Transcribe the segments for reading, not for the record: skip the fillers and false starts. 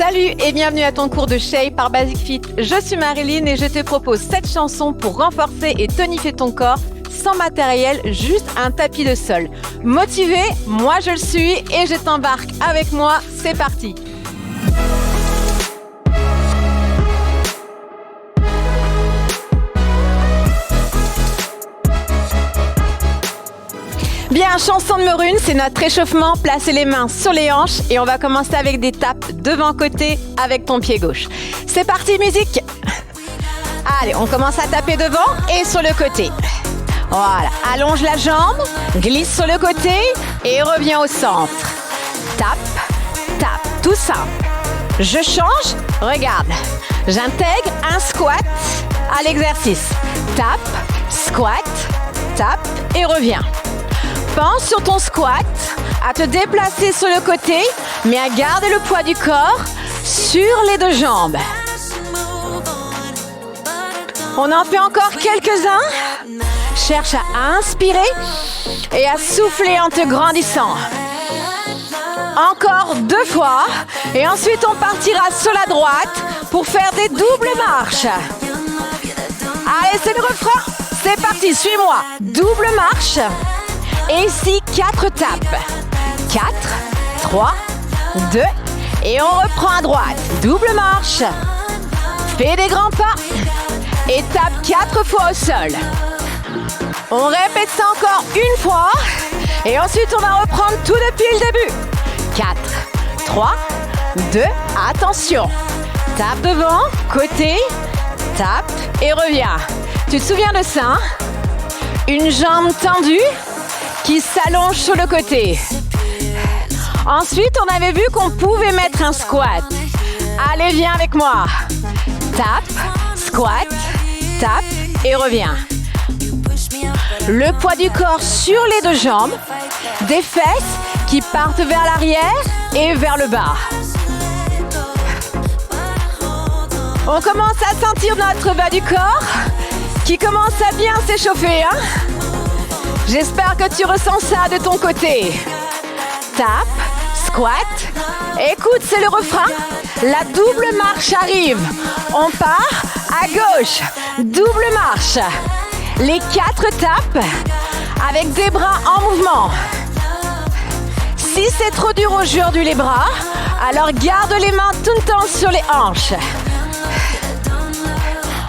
Salut et bienvenue à ton cours de Shape par Basic Fit. Je suis Marilyn et je te propose cette chanson pour renforcer et tonifier ton corps sans matériel, juste un tapis de sol. Motivé, moi je le suis et je t'embarque avec moi, c'est parti. Bien, chanson numéro 1, c'est notre échauffement. Placez les mains sur les hanches et on va commencer avec des tapes devant-côté avec ton pied gauche. C'est parti, musique. Allez, on commence à taper devant et sur le côté. Voilà, allonge la jambe, glisse sur le côté et reviens au centre. Tape, tape, tout simple. Je change, regarde. J'intègre un squat à l'exercice. Tape, squat, tape et reviens. Pense sur ton squat, à te déplacer sur le côté, mais à garder le poids du corps sur les deux jambes. On en fait encore quelques-uns. Cherche à inspirer et à souffler en te grandissant. Encore 2 fois. Et ensuite, on partira sur la droite pour faire des doubles marches. Allez, c'est le refrain. C'est parti, suis-moi. Double marche. Et ici, 4 tapes. 4, 3, 2. Et on reprend à droite. Double marche. Fais des grands pas. Et tape 4 fois au sol. On répète ça encore une fois. Et ensuite, on va reprendre tout depuis le début. 4, 3, 2. Attention. Tape devant, côté. Tape et reviens. Tu te souviens de ça, hein? Une jambe tendue qui s'allonge sur le côté. Ensuite, on avait vu qu'on pouvait mettre un squat. Allez, viens avec moi. Tape, squat, tape et reviens. Le poids du corps sur les deux jambes, des fesses qui partent vers l'arrière et vers le bas. On commence à sentir notre bas du corps qui commence à bien s'échauffer, hein? J'espère que tu ressens ça de ton côté. Tape, squat. Écoute, c'est le refrain. La double marche arrive. On part à gauche. Double marche. Les 4 tapes avec des bras en mouvement. Si c'est trop dur aujourd'hui les bras, alors garde les mains tout le temps sur les hanches.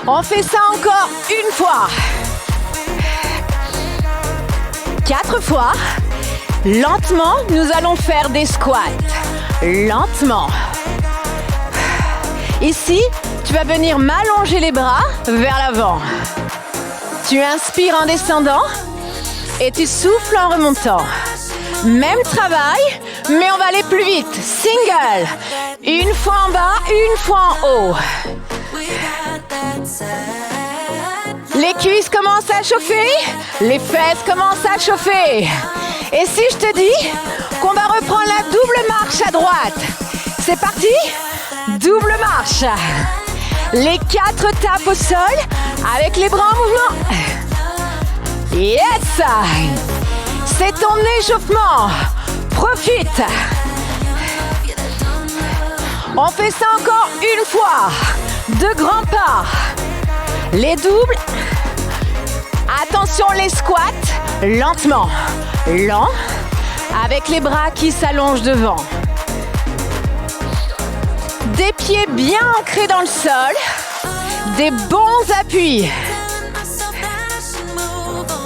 On fait ça encore une fois. 4 fois. Lentement, nous allons faire des squats. Lentement. Ici, tu vas venir m'allonger les bras vers l'avant. Tu inspires en descendant et tu souffles en remontant. Même travail, mais on va aller plus vite. Single. Une fois en bas, une fois en haut. Les cuisses commencent à chauffer, les fesses commencent à chauffer. Et si je te dis qu'on va reprendre la double marche à droite, c'est parti. Double marche. Les 4 tapes au sol avec les bras en mouvement. Yes! C'est ton échauffement. Profite. On fait ça encore une fois. 2 grands pas. Les doubles. Attention les squats. Lentement. Lent. Avec les bras qui s'allongent devant. Des pieds bien ancrés dans le sol. Des bons appuis.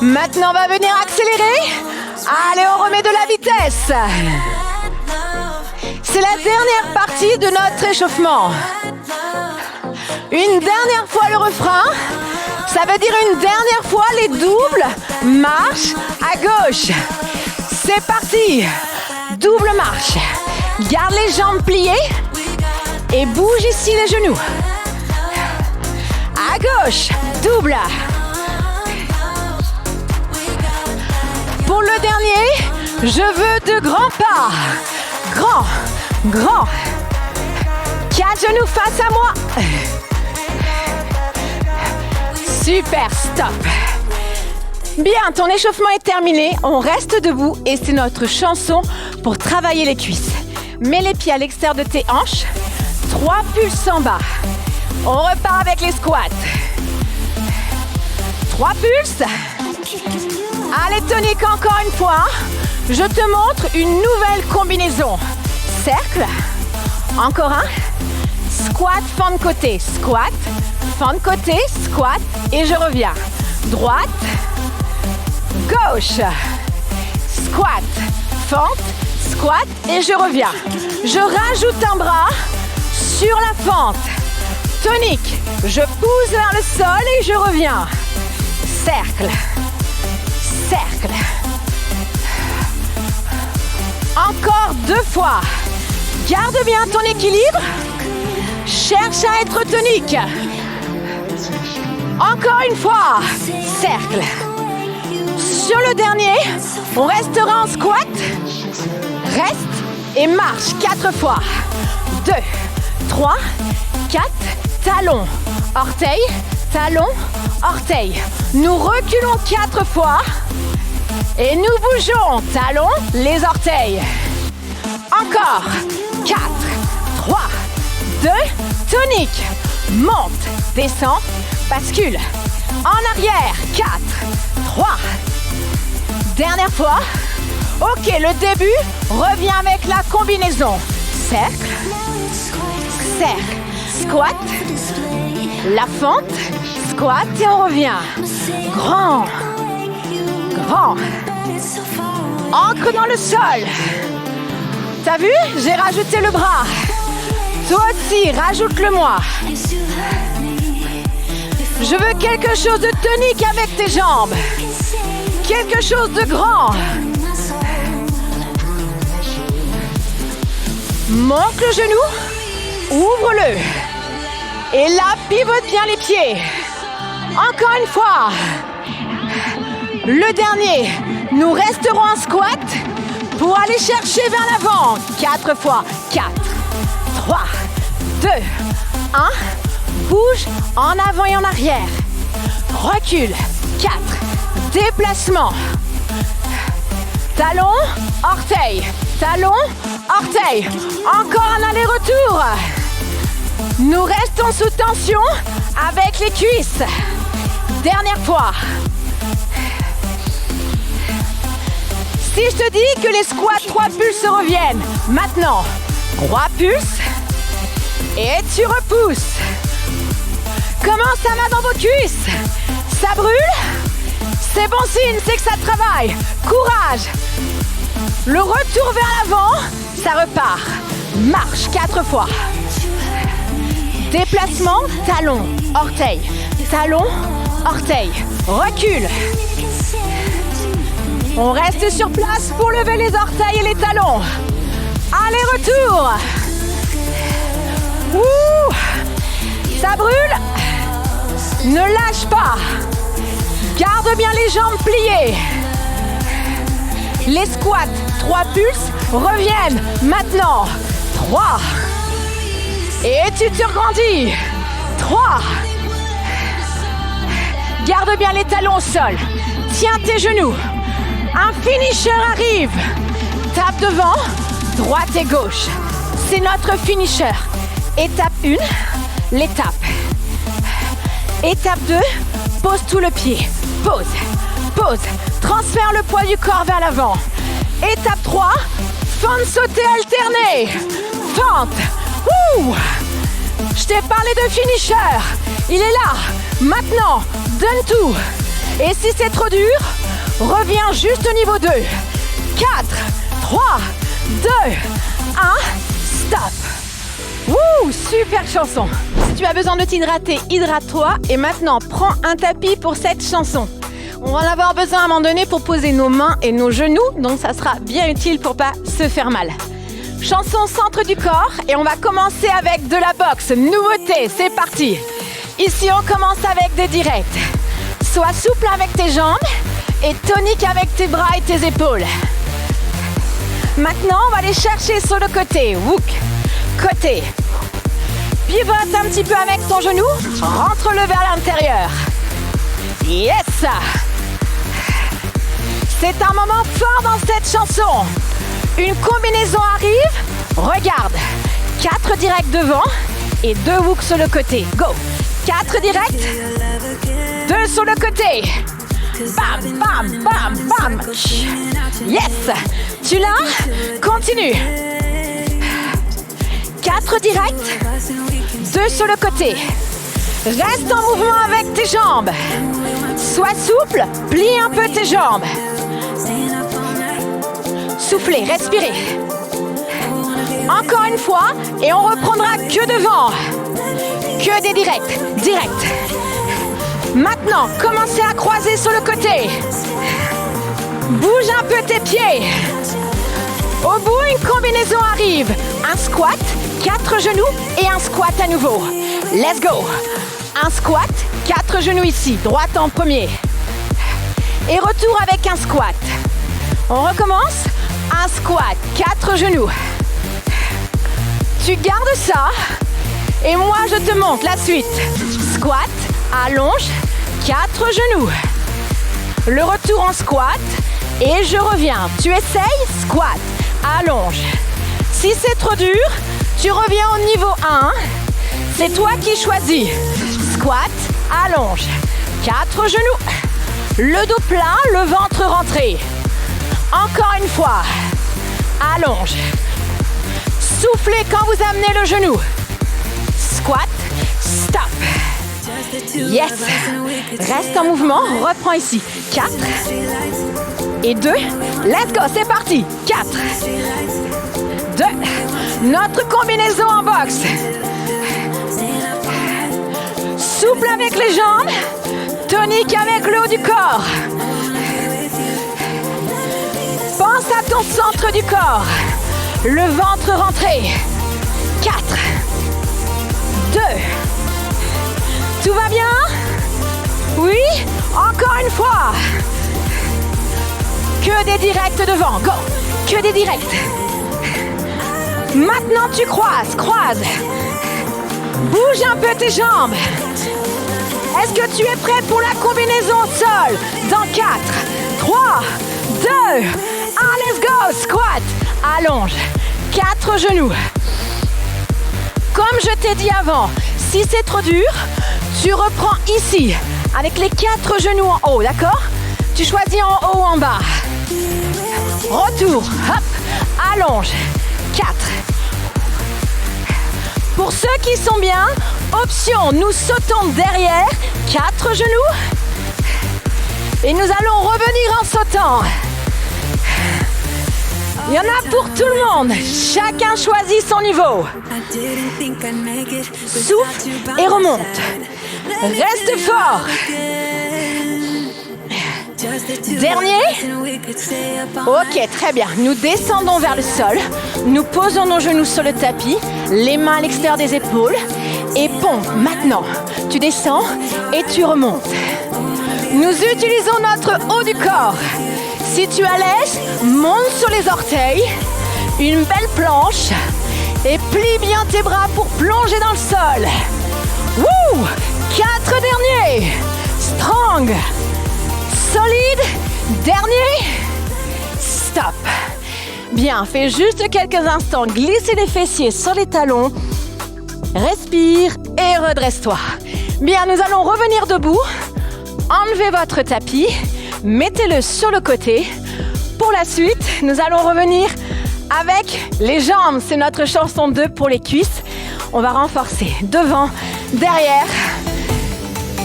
Maintenant, on va venir accélérer. Allez, on remet de la vitesse. C'est la dernière partie de notre échauffement. Une dernière fois le refrain. Ça veut dire une dernière fois les doubles marches à gauche. C'est parti. Double marche. Garde les jambes pliées. Et bouge ici les genoux. À gauche. Double. Pour le dernier, je veux de grands pas. Grand, grand. 4 genoux face à moi. Super, stop. Bien, ton échauffement est terminé. On reste debout et c'est notre chanson pour travailler les cuisses. Mets les pieds à l'extérieur de tes hanches. 3 pulses en bas. On repart avec les squats. 3 pulses. Allez, tonique, encore une fois. Je te montre une nouvelle combinaison. Cercle. Encore un. Squat, fente côté. Squat, fente côté, squat. Et je reviens. Droite. Gauche. Squat, fente, squat. Et je reviens. Je rajoute un bras sur la fente. Tonique. Je pousse vers le sol et je reviens. Cercle. Cercle. Encore 2 fois. Garde bien ton équilibre. Cherche à être tonique. Encore une fois. Cercle. Sur le dernier, on restera en squat. Reste et marche 4 fois. 2, 3, 4. Talon, orteil, talon, orteil. Nous reculons 4 fois. Et nous bougeons. Talon, les orteils. Encore. 4, 3, 2, tonique. Monte, descend, bascule. En arrière. 4, 3. Dernière fois. Ok, le début. Reviens avec la combinaison. Cercle. Cercle. Squat. La fente. Squat et on revient. Grand. Grand. Ancre dans le sol. T'as vu? J'ai rajouté le bras. Toi aussi, rajoute-le-moi. Je veux quelque chose de tonique avec tes jambes. Quelque chose de grand. Monte le genou. Ouvre-le. Et là, pivote bien les pieds. Encore une fois. Le dernier. Nous resterons en squat pour aller chercher vers l'avant. 4 fois. 4, 3, 2, 1. Bouge en avant et en arrière. Recule. 4. Déplacement. Talon, orteil. Talon, orteil. Encore un aller-retour. Nous restons sous tension avec les cuisses. Dernière fois. Si je te dis que les squats 3 pulses reviennent, maintenant, 3 pulses et tu repousses. Comment ça va dans vos cuisses? Ça brûle? C'est bon signe, c'est que ça travaille. Courage. Le retour vers l'avant, ça repart. Marche 4 fois. Déplacement, talon, orteil. Talon, orteil. Recule. On reste sur place pour lever les orteils et les talons. Aller-retour. Ouh, ça brûle. Ne lâche pas. Garde bien les jambes pliées. Les squats, 3 pulses, reviennent maintenant. 3. Et tu te regrandis. 3. Garde bien les talons au sol. Tiens tes genoux. Un finisher arrive. Tape devant, droite et gauche. C'est notre finisher. Étape 1, l'étape. Étape 2, pose tout le pied. Pose, pose. Transfère le poids du corps vers l'avant. Étape 3, fente sautée alternée. Fente. Ouh. Je t'ai parlé de finisher. Il est là. Maintenant, donne tout. Et si c'est trop dur, reviens juste au niveau 2. 4, 3, 2, 1, stop. Wouh, super chanson. Si tu as besoin de t'hydrater, hydrate-toi. Et maintenant, prends un tapis pour cette chanson. On va en avoir besoin à un moment donné pour poser nos mains et nos genoux. Donc ça sera bien utile pour pas se faire mal. Chanson centre du corps. Et on va commencer avec de la boxe. Nouveauté, c'est parti. Ici, on commence avec des directs. Sois souple avec tes jambes et tonique avec tes bras et tes épaules. Maintenant, on va aller chercher sur le côté. Wouk. Côté. Pivote un petit peu avec ton genou. Rentre-le vers l'intérieur. Yes! C'est un moment fort dans cette chanson. Une combinaison arrive. Regarde. 4 directs devant et 2 hooks sur le côté. Go. 4 directs, 2 sur le côté. Bam, bam, bam, bam. Yes. Tu l'as? Continue. 4 directs, 2 sur le côté. Reste en mouvement avec tes jambes. Sois souple, plie un peu tes jambes. Soufflez, respirez. Encore une fois, et on reprendra que devant. Que des directs, directs. Maintenant, commencez à croiser sur le côté. Bouge un peu tes pieds. Au bout, une combinaison arrive. Un squat, 4 genoux et un squat à nouveau. Let's go. Un squat, 4 genoux ici, droite en premier. Et retour avec un squat. On recommence. Un squat, 4 genoux. Tu gardes ça. Et moi, je te montre la suite. Squat, allonge, 4 genoux. Le retour en squat. Et je reviens. Tu essayes, squat, allonge. Si c'est trop dur, tu reviens au niveau 1. C'est toi qui choisis. Squat, allonge. 4 genoux. Le dos plein, le ventre rentré. Encore une fois. Allonge. Soufflez quand vous amenez le genou. Squat, stop. Yes. Reste en mouvement, reprends ici. 4 et 2. Let's go, c'est parti. 4, 2. Notre combinaison en boxe. Souple avec les jambes, tonique avec le haut du corps. Pense à ton centre du corps. Le ventre rentré. 4, 2. Tout va bien? Oui? Encore une fois. Que des directs devant. Go. Que des directs. Maintenant tu croises. Croise. Bouge un peu tes jambes. Est-ce que tu es prêt pour la combinaison au sol? Dans 4, 3, 2, 1, let's go. Squat. Allonge. 4 genoux. Comme je t'ai dit avant, si c'est trop dur, tu reprends ici, avec les 4 genoux en haut, d'accord? Tu choisis en haut ou en bas. Retour, hop, allonge. 4. Pour ceux qui sont bien, option, nous sautons derrière, 4 genoux. Et nous allons revenir en sautant. Il y en a pour tout le monde. Chacun choisit son niveau. Souffle et remonte. Reste fort. Dernier. Ok, très bien. Nous descendons vers le sol. Nous posons nos genoux sur le tapis. Les mains à l'extérieur des épaules. Et pompe. Maintenant, tu descends et tu remontes. Nous utilisons notre haut du corps. Si tu es à l'aise, monte sur les orteils. Une belle planche. Et plie bien tes bras pour plonger dans le sol. Wouh! 4 derniers. Strong. Solide. Dernier. Stop. Bien, fais juste quelques instants. Glissez les fessiers sur les talons. Respire et redresse-toi. Bien, nous allons revenir debout. Enlevez votre tapis. Mettez-le sur le côté. Pour la suite, nous allons revenir avec les jambes. C'est notre chanson 2 pour les cuisses. On va renforcer devant, derrière.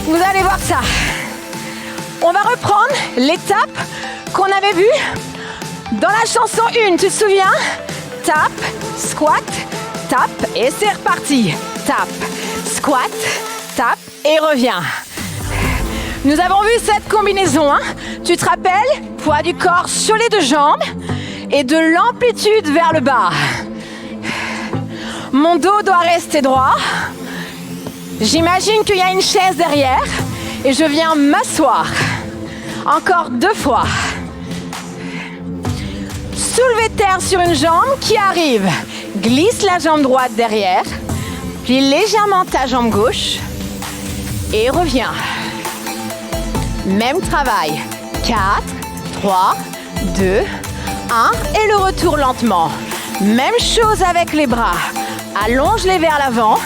Vous allez voir ça. On va reprendre l'étape qu'on avait vue dans la chanson 1. Tu te souviens? Tap, squat, tap et c'est reparti. Tap, squat, tap et reviens. Nous avons vu cette combinaison, hein? Tu te rappelles? Poids du corps sur les 2 jambes et de l'amplitude vers le bas. Mon dos doit rester droit. J'imagine qu'il y a une chaise derrière et je viens m'asseoir. Encore 2 fois. Soulever terre sur une jambe qui arrive. Glisse la jambe droite derrière. Plie légèrement ta jambe gauche et reviens. Même travail. 4, 3, 2, 1 et le retour lentement. Même chose avec les bras. Allonge-les vers l'avant.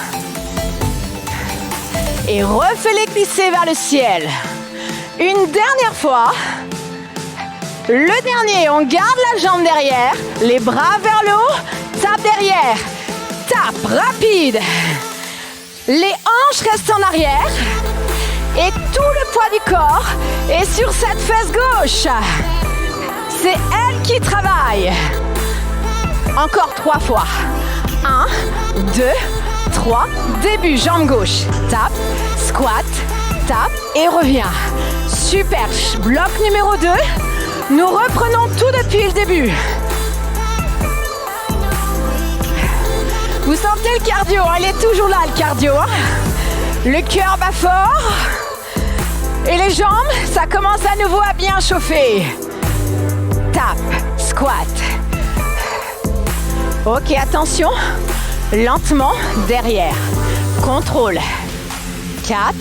Et refais-les glisser vers le ciel. Une dernière fois. Le dernier, on garde la jambe derrière. Les bras vers le haut. Tape derrière. Tape, rapide. Les hanches restent en arrière. Et tout le poids du corps est sur cette fesse gauche. C'est elle qui travaille. Encore 3 fois. 1, 2, 3. Début, jambe gauche. Tape, squat, tape et reviens. Super. Bloc numéro 2. Nous reprenons tout depuis le début. Vous sentez le cardio, il est toujours là le cardio. Le cœur bat fort. Et les jambes, ça commence à nouveau à bien chauffer. Tape, squat. Ok, attention. Lentement, derrière. Contrôle. 4.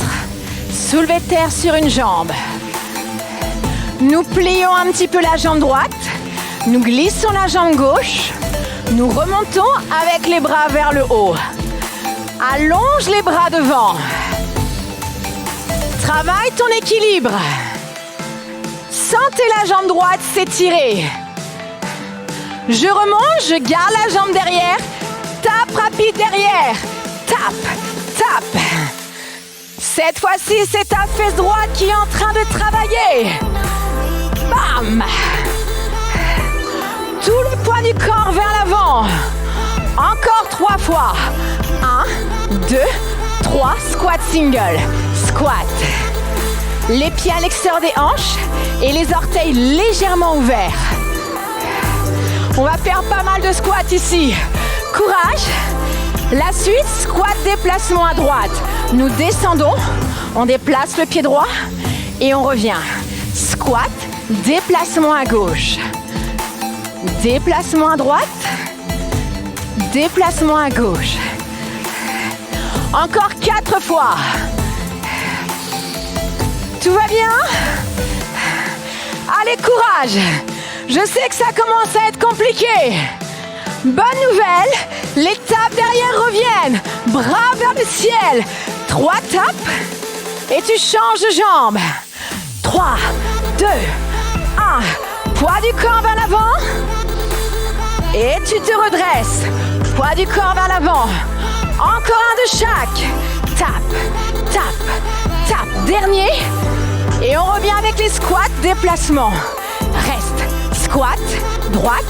Soulevez terre sur une jambe. Nous plions un petit peu la jambe droite. Nous glissons la jambe gauche. Nous remontons avec les bras vers le haut. Allonge les bras devant. Travaille ton équilibre. Sentez la jambe droite s'étirer. Je remonte, je garde la jambe derrière. Tape rapide derrière. Tape, tape. Cette fois-ci, c'est ta fesse droite qui est en train de travailler. Bam! Tout le poids du corps vers l'avant. Encore 3 fois. 1, 2, 3. Squat single. Squat. Les pieds à l'extérieur des hanches et les orteils légèrement ouverts. On va faire pas mal de squats ici. Courage. La suite, squat déplacement à droite. Nous descendons. On déplace le pied droit et on revient. Squat, déplacement à gauche. Déplacement à droite. Déplacement à gauche. Encore 4 fois. Tout va bien? Allez, courage. Je sais que ça commence à être compliqué. Bonne nouvelle, les tapes derrière reviennent. Bras vers le ciel. 3 tapes. Et tu changes de jambe. 3, 2, 1. Poids du corps vers l'avant. Et tu te redresses. Poids du corps vers l'avant. Encore un de chaque. Tape, tape, tape. Dernier. Et on revient avec les squats, déplacement. Reste. Squat, droite.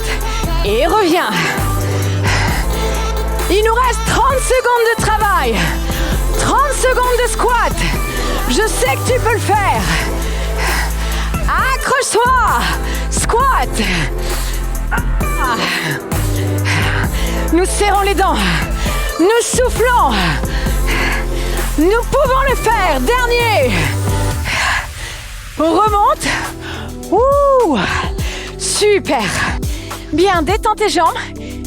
Et reviens. Il nous reste 30 secondes de travail. 30 secondes de squat. Je sais que tu peux le faire. Accroche-toi. Squat. Nous serrons les dents. Nous soufflons. Nous pouvons le faire. Dernier. On remonte. Ouh. Super. Bien, détends tes jambes.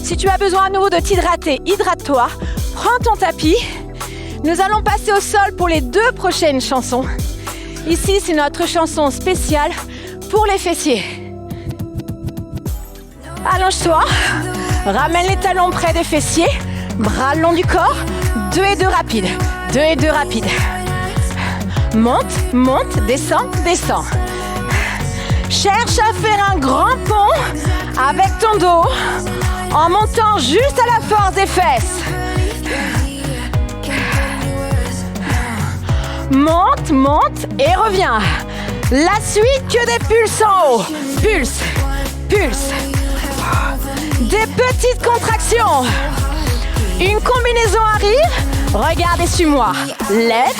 Si tu as besoin à nouveau de t'hydrater, hydrate-toi. Prends ton tapis. Nous allons passer au sol pour les 2 prochaines chansons. Ici, c'est notre chanson spéciale pour les fessiers. Allonge-toi. Ramène les talons près des fessiers. Bras le long du corps. 2 et 2 rapides. 2 et 2 rapides. Monte, monte, descend, descend. Cherche à faire un grand pont avec ton dos en montant juste à la force des fesses. Monte, monte et reviens. La suite, que des pulses en haut. Pulse, pulse. Des petites contractions. Une combinaison arrive. Regarde et suis-moi. Lève,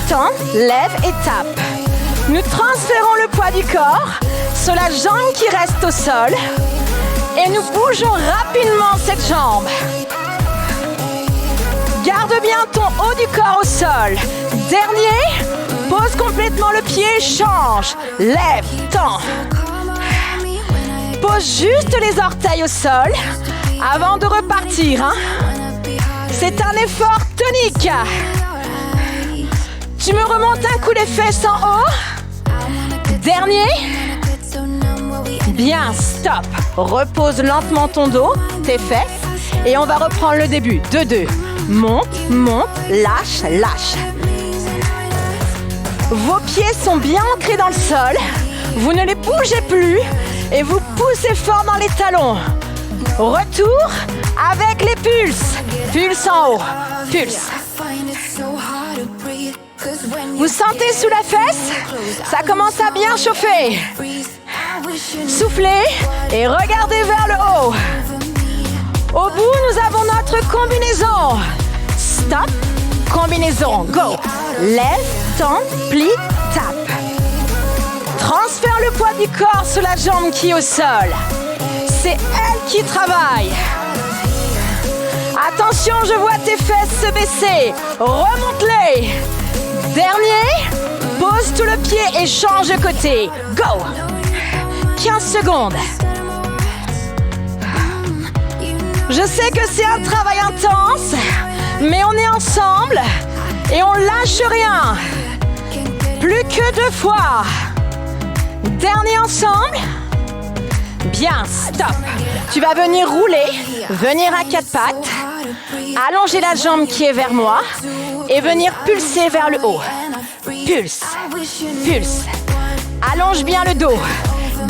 tends, lève et tape. Nous transférons le poids du corps sur la jambe qui reste au sol. Et nous bougeons rapidement cette jambe. Garde bien ton haut du corps au sol. Dernier, pose complètement le pied, change. Lève, tends. Pose juste les orteils au sol avant de repartir. C'est un effort tonique. Tu me remontes un coup les fesses en haut. Dernier. Bien, stop. Repose lentement ton dos, tes fesses. Et on va reprendre le début. 2, 2. Monte, monte, lâche, lâche. Vos pieds sont bien ancrés dans le sol. Vous ne les bougez plus et vous poussez fort dans les talons. Retour avec les pulses. Pulse en haut. Pulse. Vous sentez sous la fesse? Ça commence à bien chauffer. Soufflez et regardez vers le haut. Au bout, nous avons notre combinaison. Stop, combinaison, go. Lève, tend, plie, tape. Transfère le poids du corps sur la jambe qui est au sol. C'est elle qui travaille. Attention, je vois tes fesses se baisser. Remonte-les. Dernier, pose tout le pied et change de côté. Go. 15 secondes. Je sais que c'est un travail intense, mais on est ensemble et on lâche rien. Plus que 2 fois. Dernier ensemble. Bien, stop. Tu vas venir rouler, venir à 4 pattes, allonger la jambe qui est vers moi et venir pulser vers le haut. Pulse, pulse. Allonge bien le dos.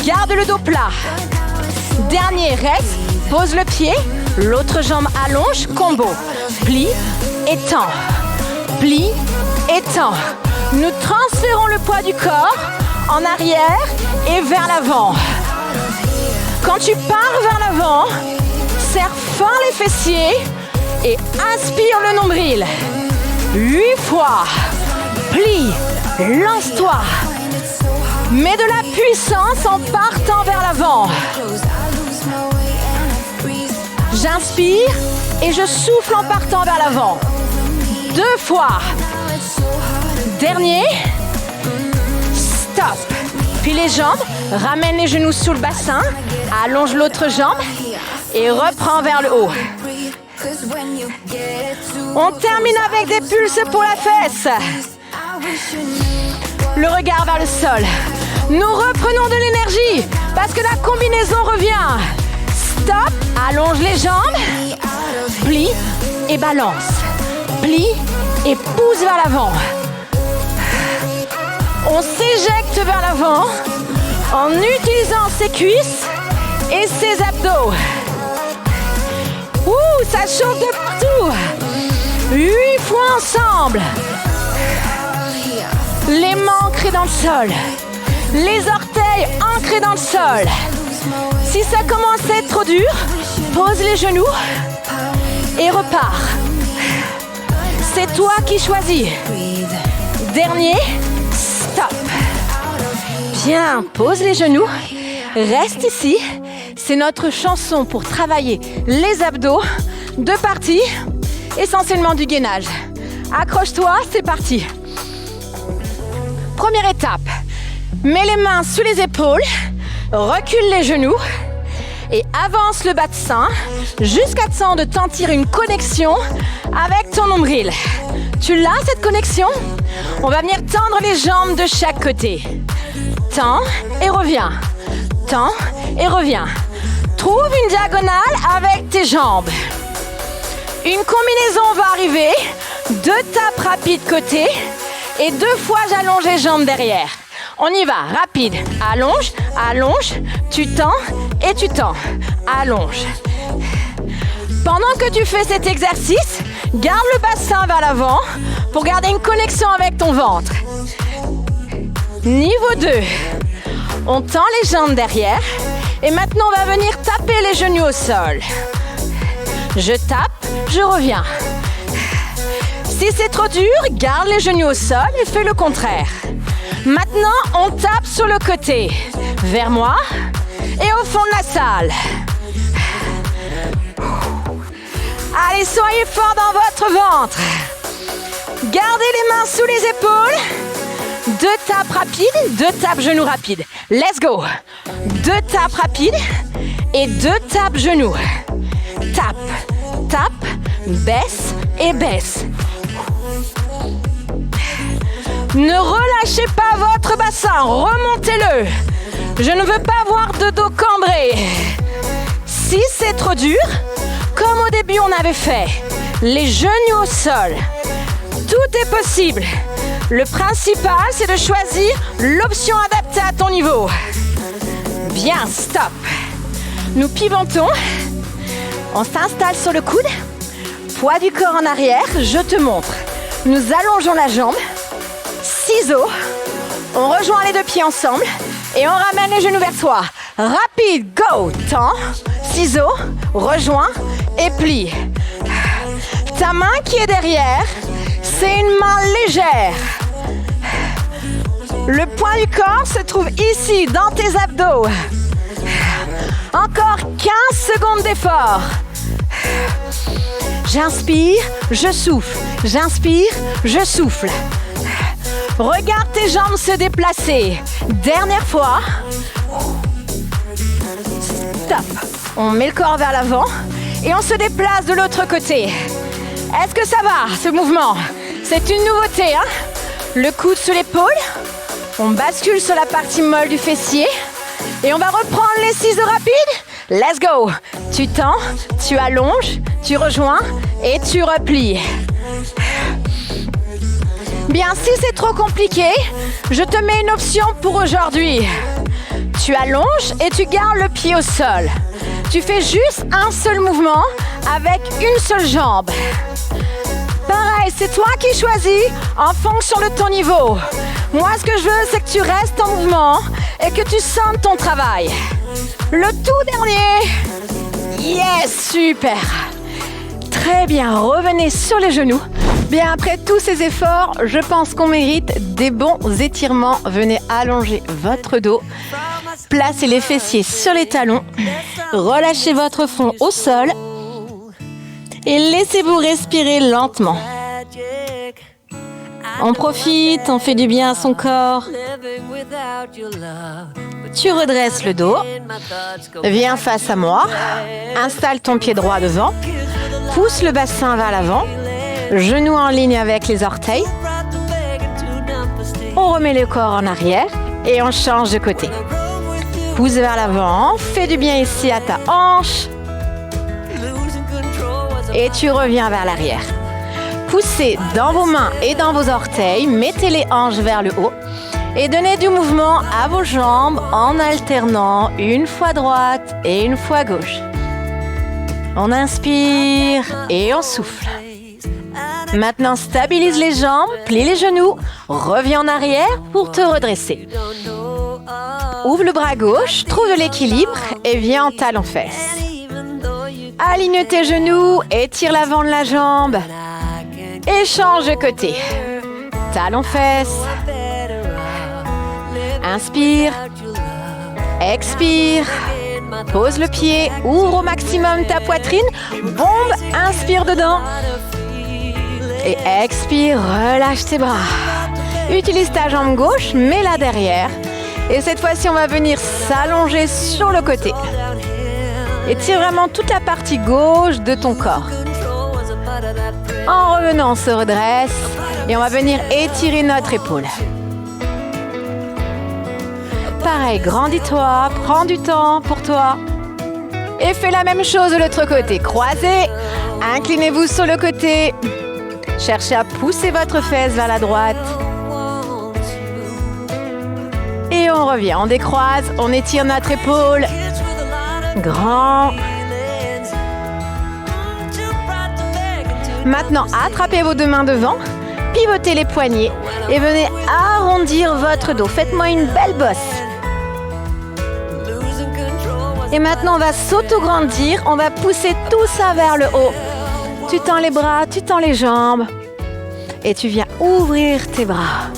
Garde le dos plat. Dernier, reste, pose le pied, l'autre jambe allonge, combo. Plie et tend. Plie et tend. Nous transférons le poids du corps en arrière et vers l'avant. Quand tu pars vers l'avant, serre fort les fessiers et inspire le nombril. 8 fois. Plie, lance-toi. Mets de la puissance en partant vers l'avant. J'inspire et je souffle en partant vers l'avant. 2 fois. Dernier. Stop. Puis les jambes, ramène les genoux sous le bassin, allonge l'autre jambe et reprends vers le haut. On termine avec des pulses pour la fesse. Le regard vers le sol. Nous reprenons de l'énergie parce que la combinaison revient. Stop, allonge les jambes, plie et balance. Plie et pousse vers l'avant. On s'éjecte vers l'avant en utilisant ses cuisses et ses abdos. Ouh, ça chauffe de partout. 8 fois ensemble. Les mains ancrées dans le sol. Les orteils ancrés dans le sol. Si ça commence à être trop dur, pose les genoux et repars. C'est toi qui choisis. Dernier, stop. Bien, pose les genoux. Reste ici. C'est notre chanson pour travailler les abdos. 2 parties, essentiellement du gainage. Accroche-toi, c'est parti. Première étape, mets les mains sous les épaules, recule les genoux et avance le bas de sein jusqu'à temps de sentir une connexion avec ton nombril. Tu l'as cette connexion? On va venir tendre les jambes de chaque côté. Tends et reviens. Tends et reviens. Trouve une diagonale avec tes jambes. Une combinaison va arriver. 2 tapes rapides côté. Et 2 fois, j'allonge les jambes derrière. On y va, rapide. Allonge, allonge, tu tends et tu tends. Allonge. Pendant que tu fais cet exercice, garde le bassin vers l'avant pour garder une connexion avec ton ventre. Niveau 2. On tend les jambes derrière. Et maintenant, on va venir taper les genoux au sol. Je tape, je reviens. Si c'est trop dur, garde les genoux au sol et fais le contraire. Maintenant, on tape sur le côté, vers moi et au fond de la salle. Allez, soyez forts dans votre ventre. Gardez les mains sous les épaules. 2 tapes rapides, 2 tapes genoux rapides. Let's go. 2 tapes rapides et 2 tapes genoux. Tape, tape, baisse et baisse. Ne relâchez pas votre bassin, remontez-le. Je ne veux pas avoir de dos cambré. Si c'est trop dur, comme comme au début on avait fait. Les genoux au sol. Tout est possible. Le principal, c'est de choisir l'option adaptée à ton niveau. Bien, stop. Nous pivotons. On s'installe sur le coude. Poids du corps en arrière, je te montre. Nous allongeons la jambe. Ciseaux. On rejoint les deux pieds ensemble. Et on ramène les genoux vers toi. Rapide, go. Tends. Ciseaux. Rejoins. Et plie. Ta main qui est derrière, c'est une main légère. Le poids du corps se trouve ici, dans tes abdos. Encore 15 secondes d'effort. J'inspire, je souffle. J'inspire, je souffle. Regarde tes jambes se déplacer. Dernière fois. Stop. On met le corps vers l'avant et on se déplace de l'autre côté. Est-ce que ça va, ce mouvement? C'est une nouveauté, hein? Le coude sous l'épaule. On bascule sur la partie molle du fessier. Et on va reprendre les ciseaux rapides. Let's go. Tu tends, tu allonges, tu rejoins et tu replies. Bien, si c'est trop compliqué, je te mets une option pour aujourd'hui. Tu allonges et tu gardes le pied au sol. Tu fais juste un seul mouvement avec une seule jambe. Pareil, c'est toi qui choisis en fonction de ton niveau. Moi, ce que je veux, c'est que tu restes en mouvement et que tu sentes ton travail. Le tout dernier. Yes, super. Très bien, revenez sur les genoux. Bien, après tous ces efforts, je pense qu'on mérite des bons étirements. Venez allonger votre dos. Placez les fessiers sur les talons. Relâchez votre front au sol. Et laissez-vous respirer lentement. On profite, on fait du bien à son corps. Tu redresses le dos. Viens face à moi. Installe ton pied droit devant. Pousse le bassin vers l'avant. Genoux en ligne avec les orteils. On remet le corps en arrière et on change de côté. Pousse vers l'avant. Fais du bien ici à ta hanche. Et tu reviens vers l'arrière. Poussez dans vos mains et dans vos orteils. Mettez les hanches vers le haut. Et donnez du mouvement à vos jambes en alternant une fois droite et une fois gauche. On inspire et on souffle. Maintenant, stabilise les jambes, plie les genoux, reviens en arrière pour te redresser. Ouvre le bras gauche, trouve de l'équilibre et viens en talon-fesse. Aligne tes genoux, étire l'avant de la jambe. Et change de côté. Talon-fesse. Inspire. Expire. Pose le pied. Ouvre au maximum ta poitrine. Bombe. Inspire dedans. Et expire. Relâche tes bras. Utilise ta jambe gauche. Mets-la derrière. Et cette fois-ci, on va venir s'allonger sur le côté. Étire vraiment toute la partie gauche de ton corps. En revenant, on se redresse et on va venir étirer notre épaule. Pareil, grandis-toi, prends du temps pour toi. Et fais la même chose de l'autre côté. Croisez, inclinez-vous sur le côté. Cherchez à pousser votre fesse vers la droite. Et on revient, on décroise, on étire notre épaule. Grand. Maintenant, attrapez vos deux mains devant, pivotez les poignets et venez arrondir votre dos. Faites-moi une belle bosse. Et maintenant, on va s'auto-grandir. On va pousser tout ça vers le haut. Tu tends les bras, tu tends les jambes. Et tu viens ouvrir tes bras.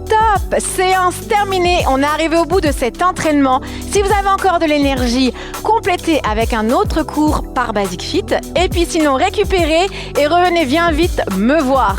Top! Séance terminée. On est arrivé au bout de cet entraînement. Si vous avez encore de l'énergie, complétez avec un autre cours par Basic Fit. Et puis sinon, récupérez et revenez bien vite me voir.